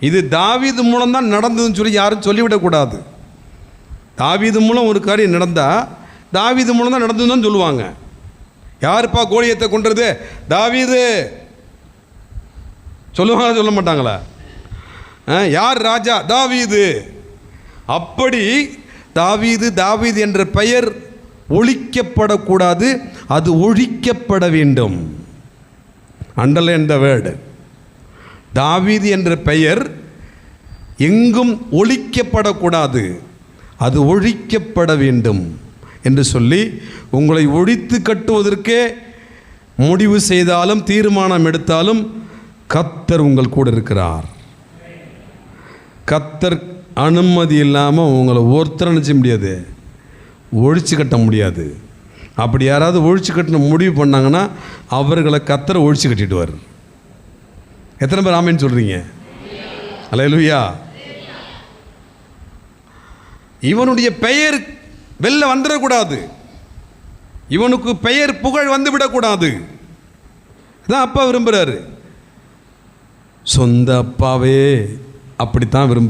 இது தாவீது மூலம் தான் நடந்ததுன்னு சொல்லி யாரும் சொல்லிவிடக்கூடாது. தாவீது மூலம் ஒரு காரியம் நடந்தால் தாவீது மூலம் தான் நடந்ததுன்னு தான் சொல்லுவாங்க. யாருப்பா கோலியத்தை கொன்றது? தாவீது சொல்லுவாங்க, சொல்ல மாட்டாங்களா? யார் ராஜா? தாவீது. அப்படி தாவீது தாவீது என்ற பெயர் ஒழிக்கப்படக்கூடாது, அது ஒழிக்கப்பட வேண்டும். அண்டர்லைன் த வேர்டு. தாவீது என்ற பெயர் எங்கும் ஒழிக்கப்படக்கூடாது, அது ஒழிக்கப்பட வேண்டும் என்று சொல்லி உங்களை ஒழித்து கட்டுவதற்கே முடிவு செய்தாலும் தீர்மானம் எடுத்தாலும் கர்த்தர் உங்கள் கூட இருக்கிறார். கர்த்தர் அனுமதி இல்லாமல் உங்களை ஒருத்தர் நினைச்ச முடியாது, ஒழிச்சு கட்ட முடியாது. அப்படி யாராவது ஒழிச்சு கட்டணும் முடிவு பண்ணாங்கன்னா அவர்களை கர்த்தர் ஒழிச்சு கட்டிடுவார். எத்தனை பேர் ஆமேன்னு சொல்கிறீங்க? அல்லேலூயா. இவனுடைய பெயர் வெளில வந்துடக்கூடாது, இவனுக்கு பெயர் புகழ் வந்து விடக்கூடாது. அதான் அப்பா விரும்புகிறாரு. சொந்த அப்பாவே அப்படித்தான் விரும்புகிறார்.